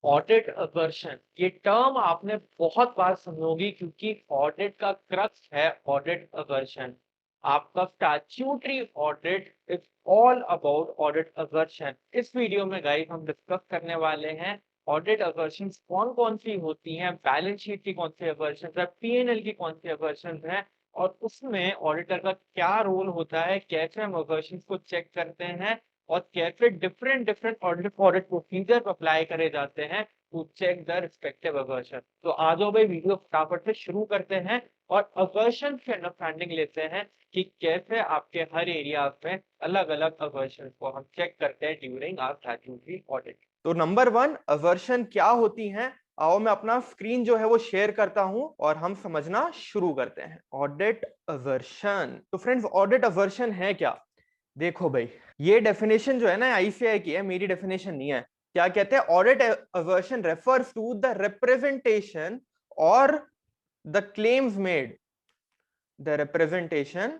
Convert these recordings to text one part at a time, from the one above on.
Audit aversion ये term आपने बहुत बार सुनी होगी क्योंकि ऑडिट का क्रक्स है ऑडिट अवर्शन। आपका statutory audit is all about audit aversion. इस वीडियो में गाइस हम डिस्कस करने वाले हैं ऑडिट अवर्शन कौन कौन सी होती हैं, बैलेंस शीट की कौन सी अवर्शन है, पीएनएल की कौन सी अवर्शन है और उसमें ऑडिटर का क्या रोल होता है, कैसे हम अवर्शन को चेक करते हैं और कैसे different different audit procedure apply करे जाते हैं to check the respective assertion. तो आ जाओ भाई वीडियो फटाफट से शुरू करते हैं और अवर्शन की अंडरस्टैंडिंग लेते हैं कि कैसे आपके हर एरिया में अलग अलग अवर्शन को हम चेक करते हैं ड्यूरिंग आवर स्टैट्यूटरी ऑडिट। तो नंबर वन, अवर्शन क्या होती हैं। आओ मैं अपना स्क्रीन जो है वो शेयर करता हूं और हम समझना शुरू करते हैं। ऑडिट अवर्शन, तो फ्रेंड्स ऑडिट अवर्शन है क्या? देखो भाई, ये डेफिनेशन जो है ना आईसीएआई की है, मेरी डेफिनेशन नहीं है। क्या कहते हैं? Audit assertion refers to the representation और the claims made, the representation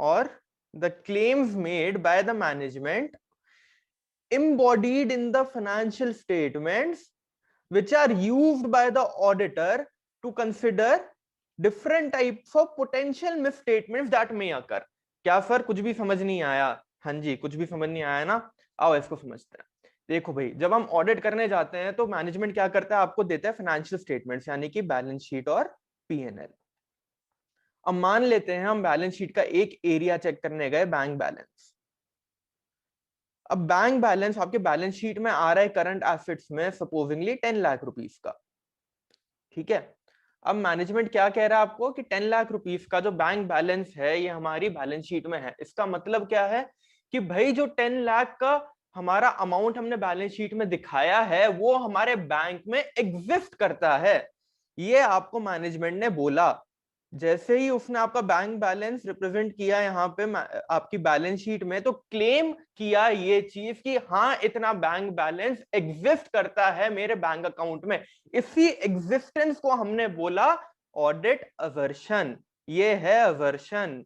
और the claims made by the management embodied in the financial statements which are used by the auditor to consider different types of potential misstatements that may occur। क्या sir कुछ भी समझ नहीं आया? हाँ जी, कुछ भी समझ नहीं आया ना? आओ इसको समझते हैं। देखो भाई, जब हम ऑडिट करने जाते हैं तो मैनेजमेंट क्या करता है? आपको देता है फाइनेंशियल स्टेटमेंट्स यानी कि बैलेंस शीट और पीएनएल। अब मान लेते हैं हम बैलेंस शीट का एक एरिया चेक करने गए, बैंक बैलेंस। अब बैंक बैलेंस आपके बैलेंस शीट में आ रहा है करंट एसेट्स में सपोजिंगली 10 लाख रुपीस का। ठीक है, अब मैनेजमेंट क्या कह रहा है आपको कि 10 लाख रुपीस का जो बैंक बैलेंस है ये हमारी बैलेंस शीट में है। इसका मतलब क्या है कि भाई जो 10 लाख का हमारा अमाउंट हमने बैलेंस शीट में दिखाया है वो हमारे बैंक में एग्जिस्ट करता है। ये आपको मैनेजमेंट ने बोला। जैसे ही उसने आपका बैंक बैलेंस रिप्रेजेंट किया यहाँ पे आपकी बैलेंस शीट में, तो क्लेम किया ये चीज कि हाँ इतना बैंक बैलेंस एग्जिस्ट करता है मेरे बैंक अकाउंट में। इसी एग्जिस्टेंस को हमने बोला ऑडिट अवर्शन। ये है अवर्शन,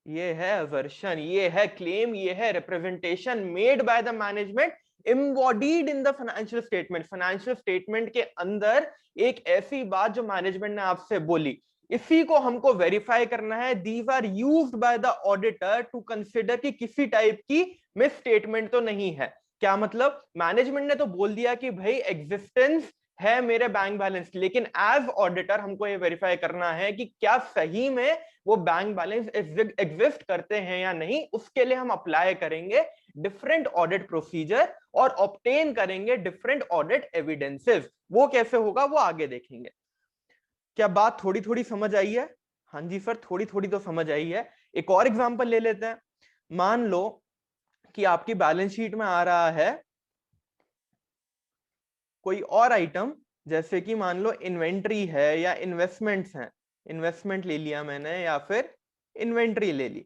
ये है अवर्शन, ये है क्लेम, ये है representation made by the management embodied in the financial statement। Financial statement के अंदर एक ऐसी बात जो मैनेजमेंट ने आपसे बोली, इसी को हमको वेरीफाई करना है। These are used by the auditor to consider कि किसी टाइप की मिस स्टेटमेंट तो नहीं है। क्या मतलब? मैनेजमेंट ने तो बोल दिया कि भाई एग्जिस्टेंस है मेरे बैंक बैलेंस, लेकिन एज ऑडिटर हमको ये वेरीफाई करना है कि क्या सही में वो बैंक बैलेंस एग्जिस्ट करते हैं या नहीं। उसके लिए हम अप्लाई करेंगे डिफरेंट ऑडिट प्रोसीजर और ऑब्टेन करेंगे डिफरेंट ऑडिट एविडेंसेस। वो कैसे होगा वो आगे देखेंगे। क्या बात थोड़ी थोड़ी समझ आई है? हाँ जी सर, थोड़ी थोड़ी तो समझ आई है। एक और एग्जांपल ले लेते हैं। मान लो कि आपकी बैलेंस शीट में आ रहा है कोई और आइटम, जैसे कि मान लो इन्वेंट्री है या इन्वेस्टमेंट्स हैं। इन्वेस्टमेंट ले लिया मैंने या फिर इन्वेंट्री ले ली।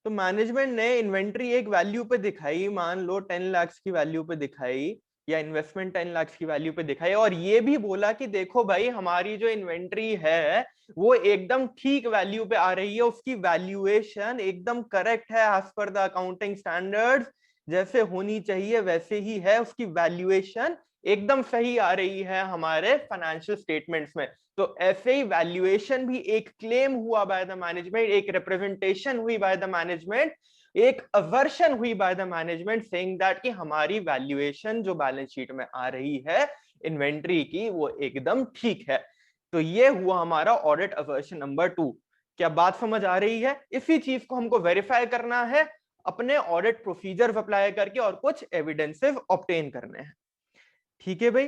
तो मैनेजमेंट ने इन्वेंट्री एक वैल्यू पे दिखाई, मान लो 10 लाख की वैल्यू पे दिखाई या इन्वेस्टमेंट 10 लाख की वैल्यू पे दिखाई, और ये भी बोला कि देखो भाई हमारी जो इन्वेंट्री है वो एकदम ठीक वैल्यू पे आ रही है, उसकी वैल्यूएशन एकदम करेक्ट है as per the accounting standards, जैसे होनी चाहिए वैसे ही है, उसकी वैल्यूएशन एकदम सही आ रही है हमारे फाइनेंशियल स्टेटमेंट्स में। तो ऐसे ही वैल्यूएशन भी एक क्लेम हुआ बाय द मैनेजमेंट, एक रिप्रेजेंटेशन हुई बाय द मैनेजमेंट, एक अवर्शन हुई bye the management saying that कि हमारी वैल्यूएशन जो बैलेंस शीट में आ रही है इन्वेंट्री की वो एकदम ठीक है। तो ये हुआ हमारा ऑडिट अवर्शन नंबर 2। क्या बात समझ आ रही है? इसी चीज को हमको वेरीफाई करना है अपने ऑडिट प्रोसीजर अप्लाई करके और कुछ एविडेंसेस ऑब्टेन करने हैं। ठीक है भाई,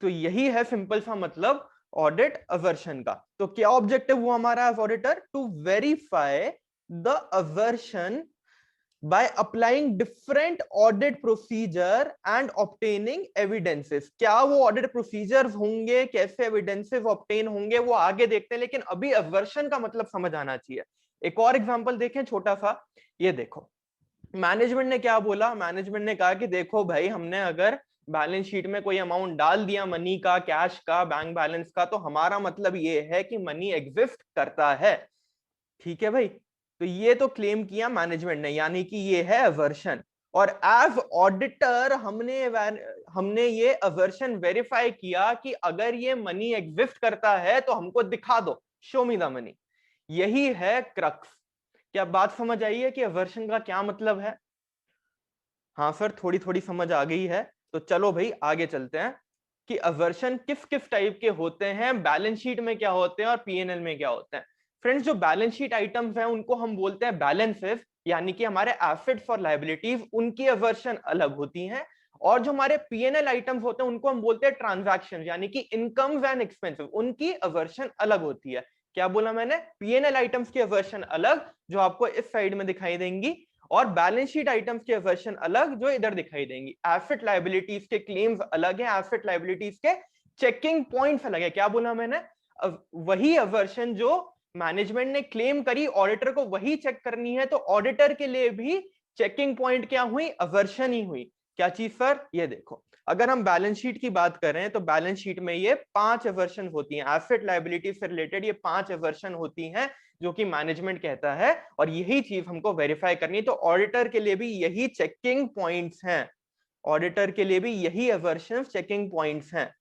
तो यही है सिंपल सा मतलब ऑडिट अवर्शन का। तो क्या ऑब्जेक्टिव हुआ हमारा as auditor? To verify the assertion by applying different audit procedure and obtaining evidences। क्या वो audit procedures होंगे, कैसे evidences obtain होंगे वो आगे देखते हैं, लेकिन अभी aversion का मतलब समझ आना चाहिए। एक और एग्जांपल देखें छोटा सा। ये देखो, मैनेजमेंट ने क्या बोला? मैनेजमेंट ने कहा कि देखो भाई हमने अगर बैलेंस शीट में कोई अमाउंट डाल दिया मनी का, कैश का, बैंक बैलेंस का, तो हमारा मतलब ये है कि मनी एग्जिस्ट करता है। ठीक है भाई, तो ये तो क्लेम किया मैनेजमेंट ने, यानी कि ये है अवर्शन। और एज ऑडिटर हमने ये अवर्शन वेरीफाई किया कि अगर ये मनी एग्जिस्ट करता है तो हमको दिखा दो, शो मी द मनी। यही है क्रक्स। क्या बात समझ आई है कि अवर्शन का क्या मतलब है? हाँ सर, थोड़ी थोड़ी समझ आ गई है। तो चलो भाई आगे चलते हैं कि अवर्शन किस किस टाइप के होते हैं, बैलेंस शीट में क्या होते हैं और पीएनएल में क्या होते हैं। फ्रेंड्स, जो बैलेंस शीट आइटम्स हैं उनको हम बोलते हैं बैलेंसेस, यानी कि हमारे एसेट्स और लायबिलिटीज, उनकी अवर्शन अलग होती हैं। और जो हमारे पीएनएल आइटम्स होते हैं उनको हम बोलते हैं ट्रांजैक्शन, यानी कि इनकम्स एंड एक्सपेंसेस, उनकी अवर्शन अलग होती है। क्या बोला मैंने? पीएनएल आइटम्स की अवर्शन अलग, जो आपको इस साइड में दिखाई देंगी, और बैलेंस शीट आइटम्स के वर्जन अलग, जो इधर दिखाई देंगी। एसेट लायबिलिटीज के क्लेम्स अलग है, एसेट लायबिलिटीज के चेकिंग पॉइंट्स अलग है। क्या बोला मैंने? वही अवर्शन जो मैनेजमेंट ने क्लेम करी, ऑडिटर को वही चेक करनी है, तो ऑडिटर के लिए भी चेकिंग पॉइंट क्या हुई? अवर्शन ही हुई। क्या चीज सर? ये देखो, अगर हम बैलेंस शीट की बात करें तो बैलेंस शीट में ये 5 अवर्शन होती हैं, एसेट लायबिलिटी से रिलेटेड ये 5 अवर्शन होती हैं जो कि मैनेजमेंट कहता है, और यही चीज हमको वेरीफाई करनी है। तो ऑडिटर के लिए भी यही चेकिंग पॉइंट्स हैं, ऑडिटर के लिए भी यही अवर्शन चेकिंग पॉइंट्स हैं।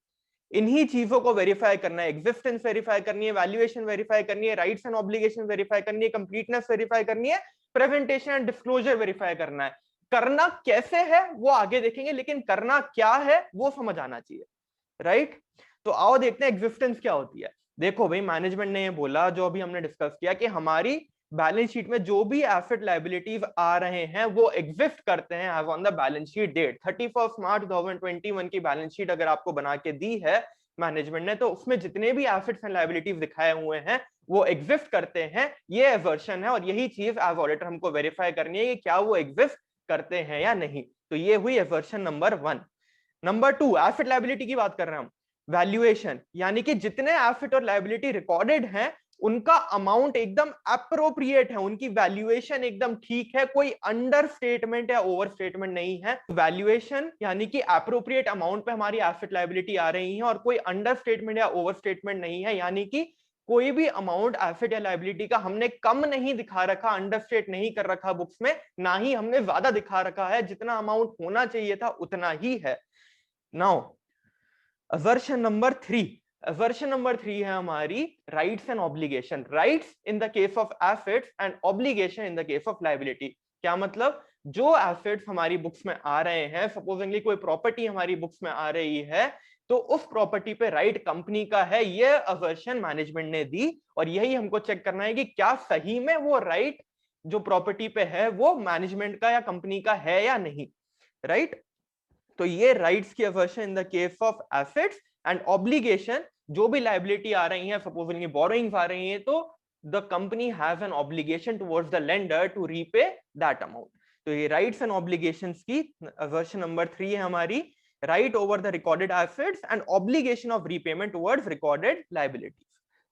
इन्हीं चीजों को वेरीफाई करना है, एग्जिस्टेंस वेरीफाई करनी है, वैल्यूएशन वेरीफाई करनी है, राइट्स एंड ऑब्लिगेशन वेरीफाई करनी है, कंप्लीटनेस वेरीफाई करनी है, प्रेजेंटेशन एंड डिस्क्लोजर वेरीफाई करना है। करना कैसे है वो आगे देखेंगे, लेकिन करना क्या है वो समझ आना चाहिए, राइट? तो आओ देखते हैं एग्जिस्टेंस क्या होती है। देखो भाई, मैनेजमेंट ने ये बोला, जो अभी हमने डिस्कस किया, कि हमारी बैलेंस शीट में जो भी एसेट लायबिलिटीज आ रहे हैं वो एग्जिस्ट करते हैं as on the balance sheet date. 31 March 2021 की बैलेंस शीट अगर आपको बना के दी है मैनेजमेंट ने, तो उसमें जितने भी एसेट्स एंड लायबिलिटीज दिखाए हुए हैं वो एग्जिस्ट करते हैं। ये एवर्शन है, और यही चीज एज ऑडिटर हमको वेरीफाई करनी है कि क्या वो एग्जिस्ट करते हैं या नहीं। तो ये हुई aversion number 1। Number 2, asset liability की बात कर रहे हैं हम। वैल्यूएशन, यानी कि जितने एसेट और लायबिलिटी रिकॉर्डेड हैं उनका अमाउंट एकदम अप्रोप्रिएट है, उनकी वैल्यूएशन एकदम ठीक है, कोई अंडर स्टेटमेंट या ओवर स्टेटमेंट नहीं है। वैल्यूएशन यानी कि अप्रोप्रिएट अमाउंट पे हमारी एसेट लायबिलिटी आ रही है, और कोई अंडर स्टेटमेंट या ओवर स्टेटमेंट नहीं है, यानी कि कोई भी अमाउंट एसेट या लायबिलिटी का हमने कम नहीं दिखा रखा, अंडरस्टेट नहीं कर रखा बुक्स में, ना ही हमने ज्यादा दिखा रखा है, जितना अमाउंट होना चाहिए था उतना ही है। Now aversion number 3, aversion number 3 है हमारी rights and obligation. Rights in the case of assets and obligation in the case of liability. क्या मतलब? जो एसेट्स हमारी बुक्स में आ रहे हैं, सपोजिंगली कोई प्रॉपर्टी हमारी बुक्स में आ रही है, तो उस प्रॉपर्टी पे राइट कंपनी का है, ये अवर्शन मैनेजमेंट ने दी, और यही हमको चेक करना है कि क्या सही में वो राइट जो प्रॉपर्टी पे है वो मैनेजमेंट का या कंपनी का है या नहीं, राइट? तो ये राइट्स की aversion in the case of assets and obligation, जो भी लायबिलिटी आ रही है, सपोजिंगली बोरोइंग्स आ रही है, तो the company has an obligation towards the lender to repay that amount. तो ये राइट्स एंड ऑब्लिगेशंस की अवर्शन नंबर 3 है हमारी, right over the recorded assets and obligation of repayment towards recorded liabilities,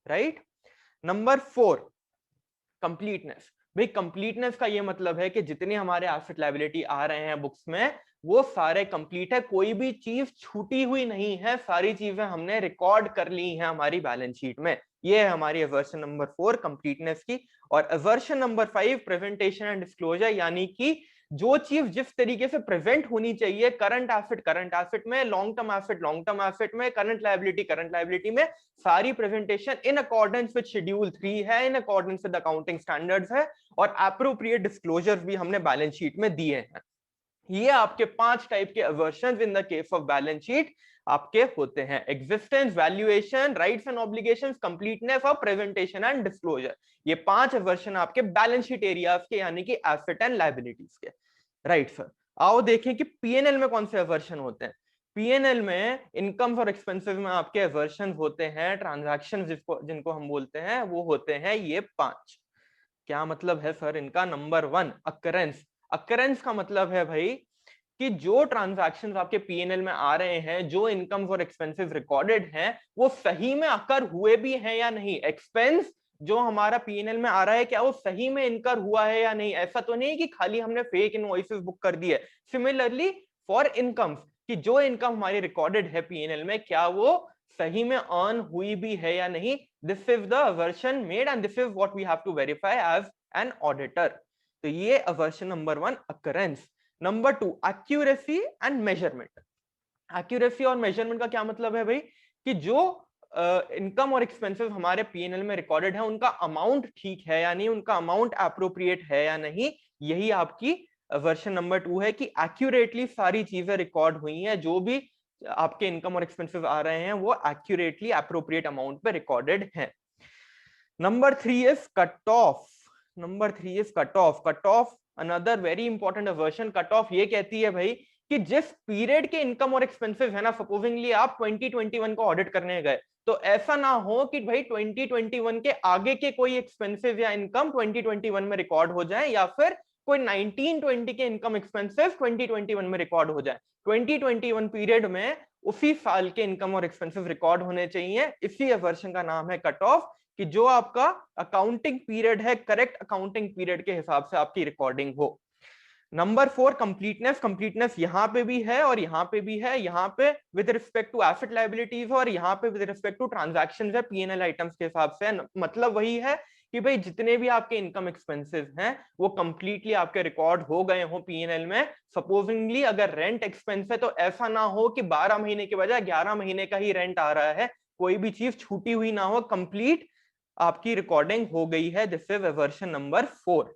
right? Number 4, completeness. भाई completeness का ये मतलब है कि जितने हमारे एसेट लायबिलिटी आ रहे हैं बुक्स में वो सारे कंप्लीट है, कोई भी चीज छूटी हुई नहीं है, सारी चीजें हमने रिकॉर्ड कर ली हैं हमारी बैलेंस शीट में। ये है हमारी अवर्शन नंबर 4 कंप्लीटनेस की। और aversion number 5 presentation and disclosure, यानी कि जो चीज जिस तरीके से प्रेजेंट होनी चाहिए, करंट एसेट में, लॉन्ग टर्म एसेट में, करंट लायबिलिटी में, सारी presentation in accordance with schedule 3 है, in accordance with accounting standards है, और एप्रोप्रिएट डिस्क्लोजर्स भी हमने बैलेंस शीट में दिए हैं। ये आपके 5 टाइप के assertions in the case of balance sheet आपके होते हैं: existence, valuation, rights and obligations, completeness और प्रेजेंटेशन एंड डिस्क्लोजर। ये 5 अवर्शन आपके बैलेंस शीट एरियाज के, यानी कि एसेट एंड लायबिलिटीज के, राइट सर? आओ देखें कि पीएनएल में कौन से अवर्शन होते हैं। पीएनएल में इनकम्स और एक्सपेंसेस में आपके अवर्शन होते हैं, ट्रांजैक्शन जिनको हम बोलते हैं, वो होते हैं ये 5। क्या मतलब है सर इनका? Number 1, occurrence. अकरेंस का मतलब है भाई कि जो ट्रांजैक्शंस आपके पीएनएल में आ रहे हैं, जो इनकम्स और एक्सपेंसेस रिकॉर्डेड हैं, वो सही में अकर हुए भी हैं या नहीं। एक्सपेंस जो हमारा पीएनएल में आ रहा है, क्या वो सही में इनकर हुआ है या नहीं। ऐसा तो नहीं कि खाली हमने फेक इनवॉइसेस बुक कर दी है। सिमिलरली फॉर इनकम्स, कि जो इनकम हमारी रिकॉर्डेड है पीएनएल में, क्या वो सही में अर्न हुई भी है या नहीं। This is the assertion made and this is what we have to verify as an auditor. तो ये assertion number 1, occurrence. Number 2, accuracy and measurement. Accuracy और मेजरमेंट का क्या मतलब है भाई, कि जो इनकम और एक्सपेंसेस हमारे पीएनएल में रिकॉर्डेड है उनका अमाउंट ठीक है या नहीं, उनका अमाउंट अप्रोप्रिएट है या नहीं, यही आपकी वर्जन नंबर 2 है कि एक्यूरेटली सारी चीजें रिकॉर्ड हुई हैं, जो भी आपके इनकम और एक्सपेंसेस आ रहे हैं वो एक्यूरेटली अप्रोप्रिएट अमाउंट पे रिकॉर्डेड है। Number 3 is cut off. Number 3 is cut off. Cut off another very important version. Cut off ये कहती है भाई कि जिस पीरियड के इनकम और एक्सपेंसेस है ना, सपोजिंगली आप 2021 को ऑडिट करने गए, तो ऐसा ना हो कि भाई 2021 के आगे के कोई एक्सपेंसेस या इनकम 2021 में रिकॉर्ड हो जाए, या फिर कोई 1920 के इनकम एक्सपेंसेस 2021 में रिकॉर्ड हो जाए। 2021 पीरियड में उसी साल के इनकम और एक्सपेंसेस रिकॉर्ड होने चाहिए। इसी वर्जन का नाम है कट ऑफ, कि जो आपका अकाउंटिंग पीरियड है, करेक्ट अकाउंटिंग पीरियड के हिसाब से आपकी रिकॉर्डिंग हो। Number 4 completeness. कंप्लीटनेस यहाँ पे भी है और यहाँ पे भी है। यहाँ पे with respect to asset liabilities और यहाँ पे विद रिस्पेक्ट टू ट्रांजैक्शंस है, पीएनएल आइटम्स के हिसाब से। मतलब वही है कि भाई जितने भी आपके इनकम एक्सपेंसेस हैं वो कंप्लीटली आपके रिकॉर्ड हो गए हो पीएनएल में। सपोजिंगली अगर रेंट एक्सपेंस है तो ऐसा ना हो कि 12 महीने के बजाय 11 महीने का ही रेंट आ रहा है, कोई भी चीज छूटी हुई ना हो, कंप्लीट आपकी रिकॉर्डिंग हो गई है। This is version number 4।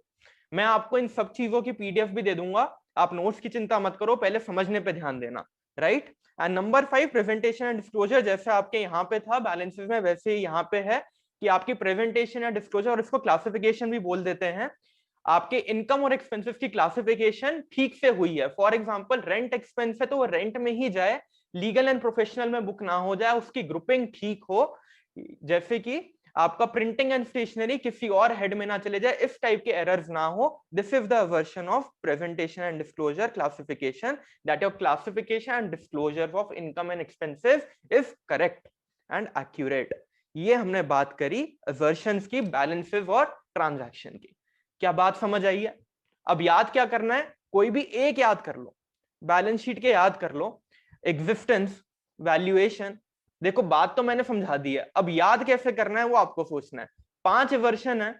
मैं आपको इन सब चीजों की पीडीएफ भी दे दूंगा, आप नोट्स की चिंता मत करो, पहले समझने पे ध्यान देना, right. And number 5 presentation and disclosure. जैसे आपके यहाँ पे था बैलेंसेस में, वैसे ही यहाँ पे है कि आपकी प्रेजेंटेशन या डिस्क्लोजर, और इसको क्लासिफिकेशन भी बोल देते हैं, आपके इनकम और एक्सपेंसेस की क्लासिफिकेशन ठीक से हुई है। फॉर एग्जांपल रेंट एक्सपेंस है तो वो रेंट में ही जाए, लीगल एंड प्रोफेशनल में बुक ना हो जाए, उसकी ग्रुपिंग ठीक हो। जैसे कि आपका प्रिंटिंग एंड स्टेशनरी किसी और हेड में ना चले जाए, इस टाइप के एरर्स ना हो। This is the version of presentation and disclosure classification, that your classification and disclosure of income and expenses is correct and accurate. ये हमने बात करी वर्जन्स की, बैलेंसेस और ट्रांजैक्शन की। क्या बात समझ आई है? अब याद क्या करना है, कोई भी एक याद कर लो, बैलेंस शीट के याद कर लो, एग्जिस्टेंस, वैल्यूएशन। देखो बात तो मैंने समझा दी है, अब याद कैसे करना है वो आपको सोचना है। 5 वर्जन है।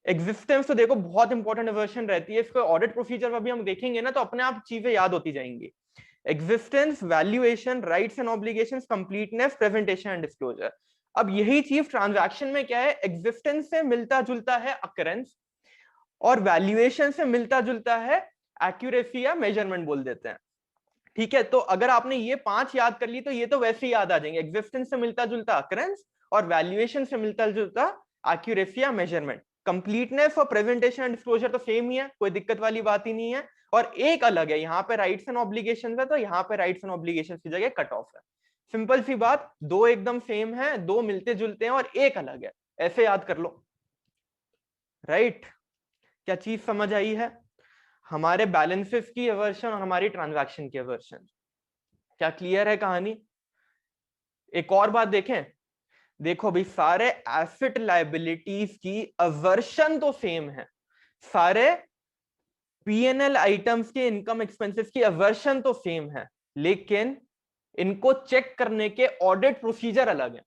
एग्जिस्टेंस तो देखो बहुत इंपॉर्टेंट वर्जन रहती है, इसको ऑडिट प्रोसीजर में भी हम देखेंगे ना, तो अपने आप चीजें याद होती जाएंगी। Existence, valuation, rights and obligations, completeness, presentation and disclosure. अब यही चीज ट्रांजैक्शन में क्या है, एग्जिस्टेंस से मिलता जुलता है अकरेंस, और वैल्यूएशन से मिलता जुलता है एक्यूरेसी या मेजरमेंट बोल देते हैं। ठीक है, तो अगर आपने ये 5 याद कर ली तो ये तो वैसे ही याद आ जाएंगे, एग्जिस्टेंस से मिलता जुलता अकरेंस और वैल्यूएशन से मिलता जुलता एक्यूरेसी या मेजरमेंट। कंप्लीटनेस और प्रेजेंटेशन एंड डिस्क्लोजर तो सेम ही है, कोई दिक्कत वाली बात ही नहीं है। और एक अलग है, यहाँ पे राइट्स एंड ऑब्लिगेशंस है, तो यहाँ पे राइट्स एंड ऑब्लिगेशंस की जगह कट ऑफ है। सिंपल सी बात, दो एकदम सेम है, दो मिलते जुलते हैं और एक अलग है, ऐसे याद कर लो, राइट। क्या चीज समझ आई है? हमारे बैलेंसेस की वर्जन और हमारी ट्रांजैक्शन की वर्जन, क्या क्लियर है कहानी? एक और बात देखें, देखो भाई सारे एसेट लायबिलिटीज की अवर्शन तो सेम है, सारे पीएनएल आइटम्स के इनकम एक्सपेंसेस की अवर्शन तो सेम है, लेकिन इनको चेक करने के ऑडिट प्रोसीजर अलग है।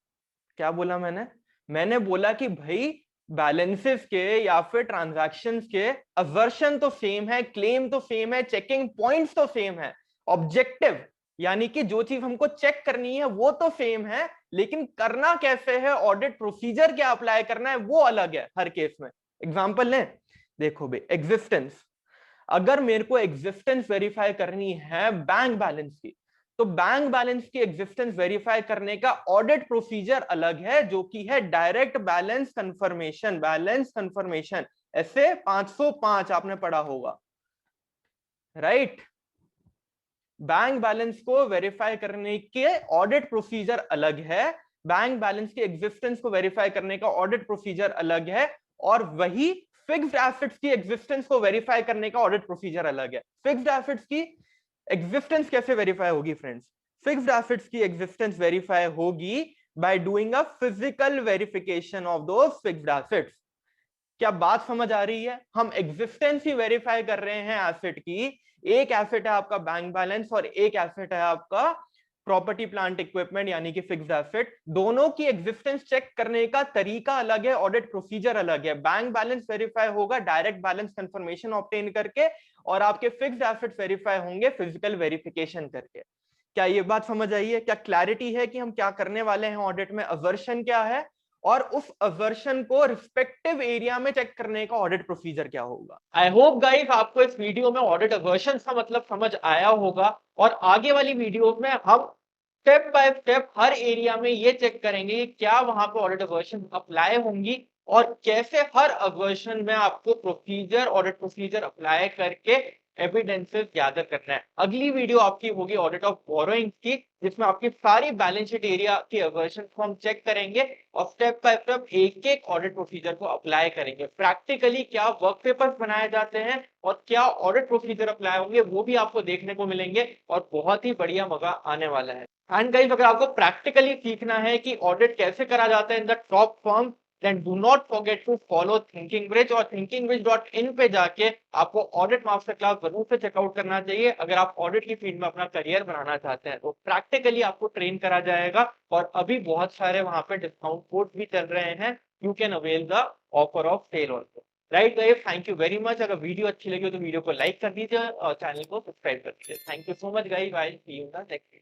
क्या बोला मैंने? मैंने बोला कि भाई बैलेंसेस के या फिर ट्रांजैक्शंस के अवर्शन तो सेम है, क्लेम तो सेम है, चेकिंग पॉइंट्स तो सेम है, ऑब्जेक्टिव यानी कि जो चीज हमको चेक करनी है वो तो सेम है, लेकिन करना कैसे है, ऑडिट प्रोसीजर क्या अप्लाई करना है वो अलग है हर केस में। एग्जांपल लें, देखो भाई एग्जिस्टेंस, अगर मेरे को एग्जिस्टेंस वेरीफाई करनी है बैंक बैलेंस की, तो बैंक बैलेंस की एग्जिस्टेंस वेरीफाई करने का ऑडिट प्रोसीजर अलग है, जो कि है direct balance confirmation. Balance confirmation ऐसे 505 आपने पढ़ा होगा, राइट। बैंक बैलेंस को वेरीफाई करने के ऑडिट प्रोसीजर अलग है, बैंक बैलेंस की एग्जिस्टेंस को वेरीफाई करने का ऑडिट प्रोसीजर अलग है, और वही फिक्स्ड एसेट्स की एग्जिस्टेंस को वेरीफाई करने का ऑडिट प्रोसीजर अलग है। फिक्स्ड एसेट्स की एग्जिस्टेंस कैसे वेरीफाई होगी फ्रेंड्स? फिक्स्ड एसेट्स की एग्जिस्टेंस वेरीफाई होगी by doing a physical verification of those fixed assets. क्या बात समझ आ रही है? हम एग्जिस्टेंस ही वेरीफाई कर रहे हैं एसेट की, एक एसेट है आपका बैंक बैलेंस और एक एसेट है आपका प्रॉपर्टी प्लांट इक्विपमेंट यानी कि फिक्स्ड एसेट। दोनों की एग्जिस्टेंस चेक करने का तरीका अलग है, ऑडिट प्रोसीजर अलग है। बैंक बैलेंस वेरीफाई होगा डायरेक्ट बैलेंस कंफर्मेशन ऑब्टेन करके, और आपके फिक्स्ड एसेट्स वेरीफाई होंगे फिजिकल वेरिफिकेशन करके। क्या ये बात समझ आई है? क्या क्लैरिटी है कि हम क्या करने वाले हैं ऑडिट में? अवर्शन क्या है और उस अवर्शन को रिस्पेक्टिव एरिया में चेक करने का ऑडिट प्रोसीजर क्या होगा? आई होप गाइस आपको इस वीडियो में ऑडिट अवर्शन का मतलब समझ आया होगा, और आगे वाली वीडियो में हम step by step her area में ये चेक करेंगे कि क्या वहां पे ऑडिट अवर्शन अप्लाई होंगी और कैसे हर अवर्शन में आपको प्रोसीजर ऑडिट प्रोसीजर अप्लाई करके एविडेंसेस गैदर करना है। अगली वीडियो आपकी होगी ऑडिट ऑफ बोरोइंग की, जिसमें आपकी सारी बैलेंस शीट एरिया की अवर्शन को हम चेक करेंगे और स्टेप बाय स्टेप एक एक ऑडिट प्रोसीजर को अप्लाई करेंगे। प्रैक्टिकली क्या वर्क पेपर्स बनाए जाते हैं और क्या ऑडिट प्रोसीजर अप्लाई होंगे वो भी आपको देखने को मिलेंगे, और बहुत ही बढ़िया मजा आने वाला है। एंड गाइस, अगर आपको प्रैक्टिकली सीखना है कि ऑडिट कैसे करा जाता है in the top firm, then do not forget to follow thinking bridge, और thinkingbridge.in पे जाके आपको ऑडिट मास्टर क्लास जरूर से चेकआउट करना चाहिए अगर आप ऑडिट की फील्ड में अपना करियर बनाना चाहते हैं। तो प्रैक्टिकली आपको ट्रेन करा जाएगा, और अभी बहुत सारे वहां पे डिस्काउंट कोड भी चल रहे हैं। You can avail the offer of sale also. Right guys, thank you very much. अगर वीडियो अच्छी लगी हो तो वीडियो को लाइक कर दीजिए और चैनल को सब्सक्राइब कर दीजिए। Thank you so much guys, bye, see you in the next video.